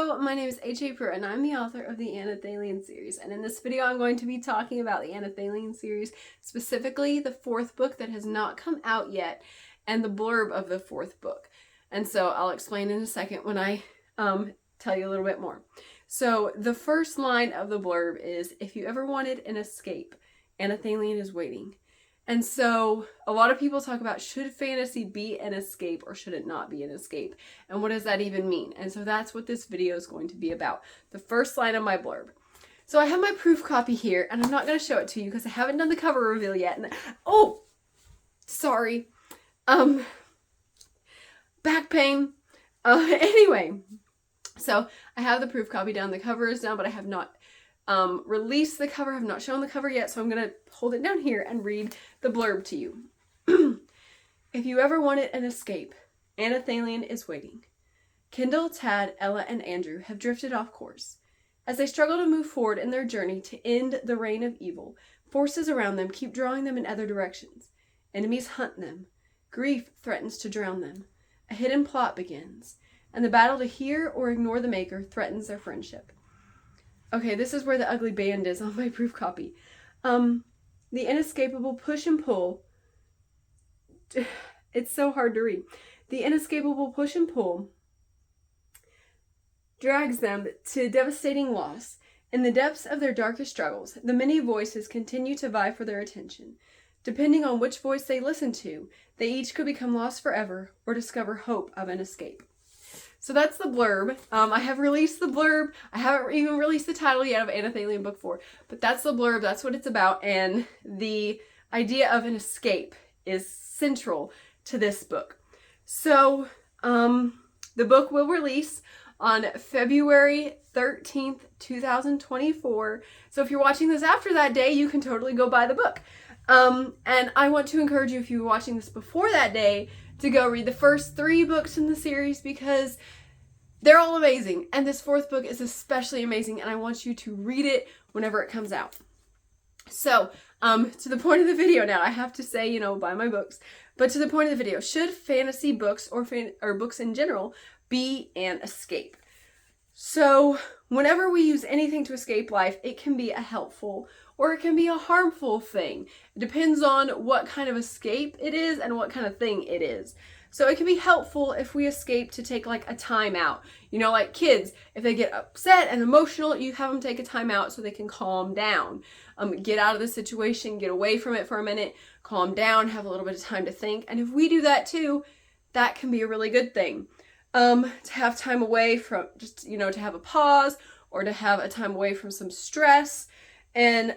Hello, my name is H.A. Pruitt, and I'm the author of the Anelthalien series. And in this video, I'm going to be talking about the Anelthalien series, specifically the fourth book that has not come out yet, and the blurb of the fourth book. And so I'll explain in a second when I tell you a little bit more. So the first line of the blurb is, "If you ever wanted an escape, Anelthalien is waiting." And so a lot of people talk about, should fantasy be an escape or should it not be an escape? And what does that even mean? And so that's what this video is going to be about. The first line of my blurb. So I have my proof copy here, and I'm not going to show it to you because I haven't done the cover reveal yet. And oh, sorry. Back pain. Anyway, so I have the proof copy down. The cover is down, but I have not released the cover. I have not shown the cover yet, so I'm going to hold it down here and read the blurb to you. If you ever wanted an escape, Anelthalien is waiting. Kindle, Tad, Ella, and Andrew have drifted off course. As they struggle to move forward in their journey to end the reign of evil, forces around them keep drawing them in other directions. Enemies hunt them. Grief threatens to drown them. A hidden plot begins, and the battle to hear or ignore the maker threatens their friendship. Okay, this is where the ugly band is on my proof copy. The inescapable push and pull. It's so hard to read. The inescapable push and pull drags them to devastating loss. In the depths of their darkest struggles, the many voices continue to vie for their attention. Depending on which voice they listen to, they each could become lost forever or discover hope of an escape. So that's the blurb. I have released the blurb. I haven't even released the title yet of Anelthalien Book Four, but that's the blurb. That's what it's about. And the idea of an escape is central to this book. So the book will release on February 13th, 2024. So if you're watching this after that day, you can totally go buy the book. And I want to encourage you, if you're watching this before that day, to go read the first 3 books in the series because they're all amazing. And this fourth book is especially amazing, and I want you to read it whenever it comes out. So, to the point of the video now, I have to say, buy my books. But to the point of the video, should fantasy books or books in general be an escape? So, whenever we use anything to escape life, it can be a helpful or it can be a harmful thing. It depends on what kind of escape it is and what kind of thing it is. So it can be helpful if we escape to take like a time out. Like kids, if they get upset and emotional, you have them take a time out so they can calm down. Get out of the situation, get away from it for a minute, calm down, have a little bit of time to think. And if we do that too, that can be a really good thing. To have time away from just, to have a pause or to have a time away from some stress and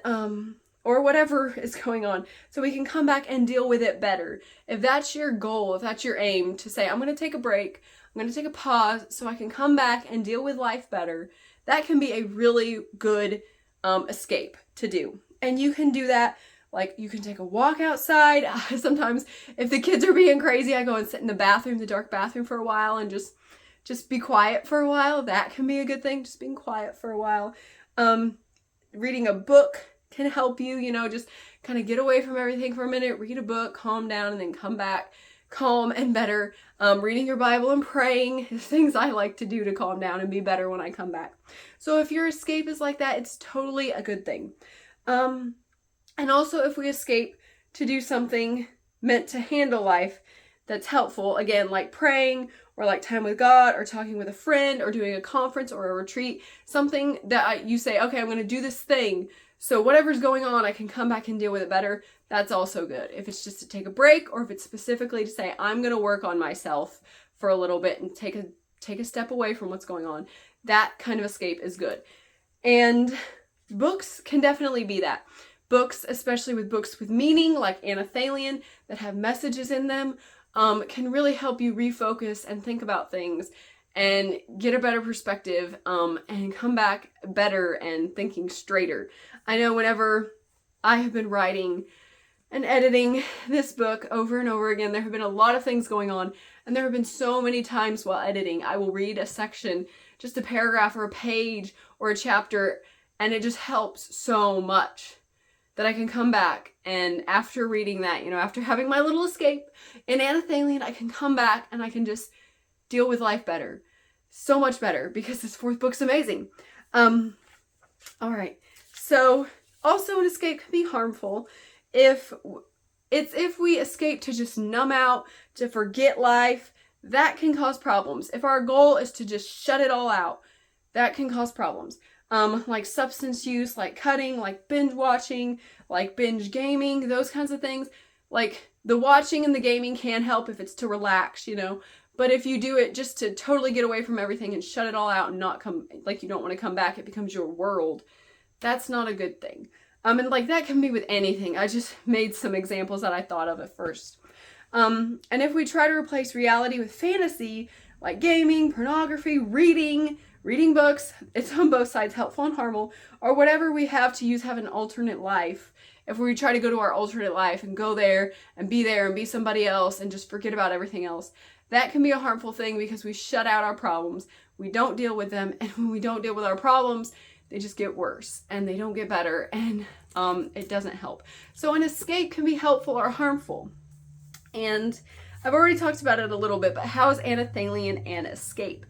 or whatever is going on, so we can come back and deal with it better. If that's your goal, if that's your aim, to say, I'm going to take a break, I'm going to take a pause so I can come back and deal with life better, that can be a really good escape to do. And you can do that, like you can take a walk outside. Sometimes if the kids are being crazy, I go and sit in the bathroom, the dark bathroom for a while and just be quiet for a while. That can be a good thing, just being quiet for a while. Reading a book can help you, just kind of get away from everything for a minute, read a book, calm down, and then come back calm and better. Reading your Bible and praying is things I like to do to calm down and be better when I come back. So if your escape is like that, it's totally a good thing. And also if we escape to do something meant to handle life that's helpful, again, like praying or like time with God or talking with a friend or doing a conference or a retreat, something that you say, okay, I'm going to do this thing. So whatever's going on, I can come back and deal with it better. That's also good. If it's just to take a break or if it's specifically to say, I'm going to work on myself for a little bit and take a step away from what's going on, that kind of escape is good. And books can definitely be that. Books, especially with books with meaning like Anelthalien that have messages in them, can really help you refocus and think about things and get a better perspective and come back better and thinking straighter. I know whenever I have been writing and editing this book over and over again, there have been a lot of things going on, and there have been so many times while editing, I will read a section, just a paragraph or a page or a chapter, and it just helps so much that I can come back and after reading that, after having my little escape in Anelthalien, I can come back and I can just deal with life better. so much better because this fourth book's amazing. All right. So also an escape can be harmful if we escape to just numb out, to forget life. That can cause problems. If our goal is to just shut it all out, that can cause problems. Like substance use, like cutting, like binge watching, like binge gaming, those kinds of things. Like the watching and the gaming can help if it's to relax, you know. But if you do it just to totally get away from everything and shut it all out and not come, like you don't want to come back, it becomes your world. That's not a good thing. And like that can be with anything. I just made some examples that I thought of at first. And if we try to replace reality with fantasy, like gaming, pornography, reading books, it's on both sides, helpful and harmful, or whatever we have to use, have an alternate life. If we try to go to our alternate life and go there and be somebody else and just forget about everything else, that can be a harmful thing because we shut out our problems. We don't deal with them, and when we don't deal with our problems, they just get worse and they don't get better, and it doesn't help. So an escape can be helpful or harmful. And I've already talked about it a little bit, but how is Anelthalien an escape?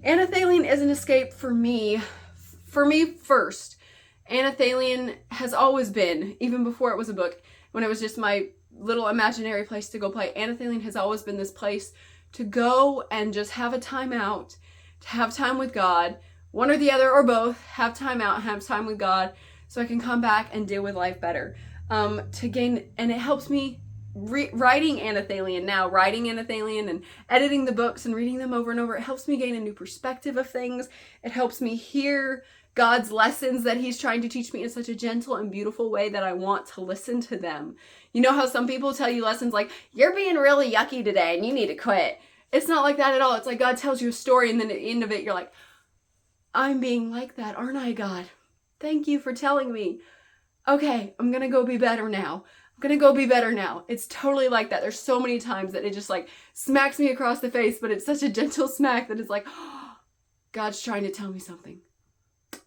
Anelthalien is an escape for me first. Anelthalien has always been, even before it was a book, when it was just my little imaginary place to go play, Anelthalien has always been this place to go and just have a time out, to have time with God, one or the other or both, have time out, have time with God, so I can come back and deal with life better. And it helps me writing Anelthalien and editing the books and reading them over and over. It helps me gain a new perspective of things. It helps me hear God's lessons that he's trying to teach me in such a gentle and beautiful way that I want to listen to them. You know how some people tell you lessons like, you're being really yucky today and you need to quit. It's not like that at all. It's like God tells you a story and then at the end of it, you're like, I'm being like that, aren't I, God? Thank you for telling me. Okay, I'm going to go be better now. It's totally like that. There's so many times that it just like smacks me across the face, but it's such a gentle smack that it's like, oh, God's trying to tell me something.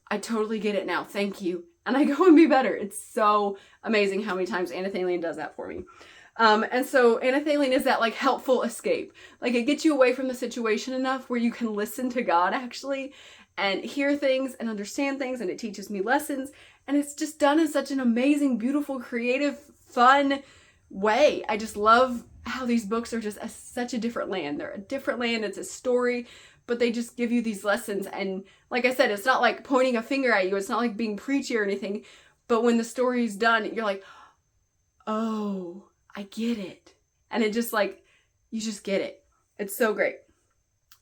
I totally get it now. Thank you. And I go and be better. It's so amazing how many times Anelthalien does that for me. And so Anelthalien is that like helpful escape. Like it gets you away from the situation enough where you can listen to God actually and hear things and understand things, and it teaches me lessons. And it's just done in such an amazing, beautiful, creative, fun way. I just love how these books are just such a different land. They're a different land. It's a story, but they just give you these lessons. And like I said, it's not like pointing a finger at you. It's not like being preachy or anything. But when the story's done, you're like, oh, I get it. And it just like, you just get it. It's so great.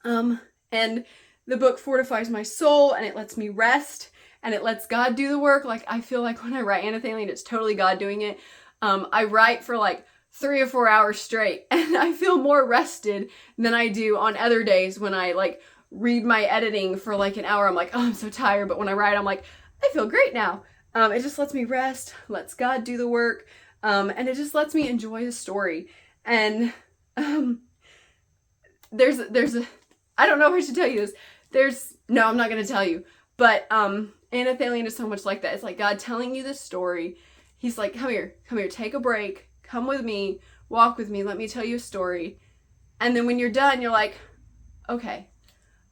And the book fortifies my soul, and it lets me rest, and it lets God do the work. Like I feel like when I write Anelthalien, it's totally God doing it. I write for like 3 or 4 hours straight, and I feel more rested than I do on other days when I like read my editing for like an hour. I'm like, oh, I'm so tired. But when I write, I'm like, I feel great now. It just lets me rest, lets God do the work, and it just lets me enjoy the story. And there's a, I don't know if I should tell you this. No, I'm not going to tell you. But Anelthalien is so much like that. It's like God telling you this story. He's like, come here, take a break, come with me, walk with me, let me tell you a story. And then when you're done, you're like, okay,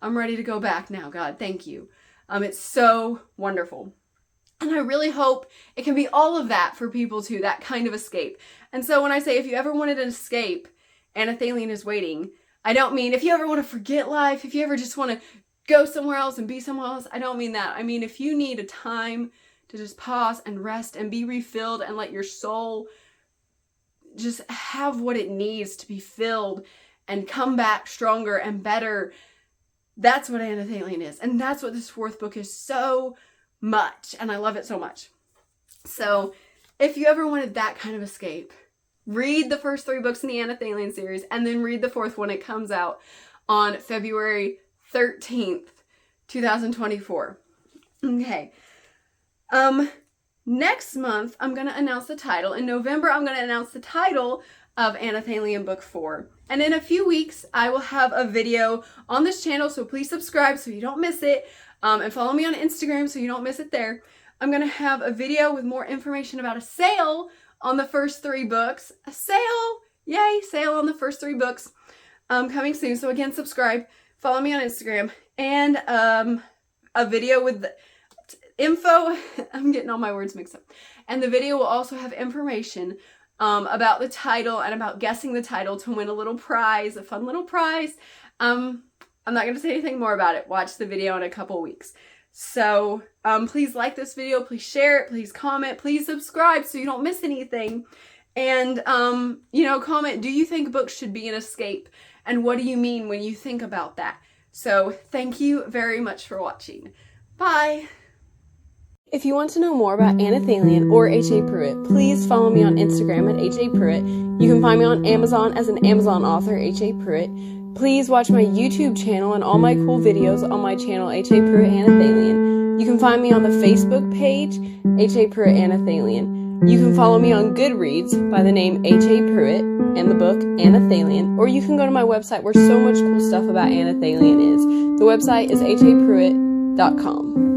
I'm ready to go back now, God, thank you. It's so wonderful. And I really hope it can be all of that for people too, that kind of escape. And so when I say if you ever wanted an escape, Anelthalien is waiting. I don't mean if you ever want to forget life, if you ever just want to go somewhere else and be somewhere else, I don't mean that. I mean if you need a time to just pause and rest and be refilled and let your soul just have what it needs to be filled and come back stronger and better, that's what Anelthalien is. And that's what this fourth book is so much. And I love it so much. So if you ever wanted that kind of escape, read the first 3 books in the Anelthalien series and then read the 4th when it comes out on February 13th, 2024. Okay. Next month, I'm going to announce the title. In November, I'm going to announce the title of Anelthakien Book Four. And in a few weeks, I will have a video on this channel, so please subscribe so you don't miss it. And follow me on Instagram so you don't miss it there. I'm going to have a video with more information about a sale on the first 3 books. A sale! Yay! Sale on the first 3 books coming soon. So again, subscribe. follow me on Instagram, and a video with the info. I'm getting all my words mixed up. And the video will also have information about the title and about guessing the title to win a little prize, a fun little prize. I'm not going to say anything more about it. Watch the video in a couple weeks. So please like this video, please share it, please comment, please subscribe so you don't miss anything. And, you know, comment, do you think books should be an escape? And what do you mean when you think about that? So thank you very much for watching. Bye! If you want to know more about Anelthalien or H.A. Pruitt, please follow me on Instagram at H.A. Pruitt. You can find me on Amazon as an Amazon author, H.A. Pruitt. Please watch my YouTube channel and all my cool videos on my channel, H.A. Pruitt Anelthalien. You can find me on the Facebook page, H.A. Pruitt Anelthalien. You can follow me on Goodreads by the name H.A. Pruitt and the book Anelthalien, or you can go to my website where so much cool stuff about Anelthalien is. The website is hapruitt.com.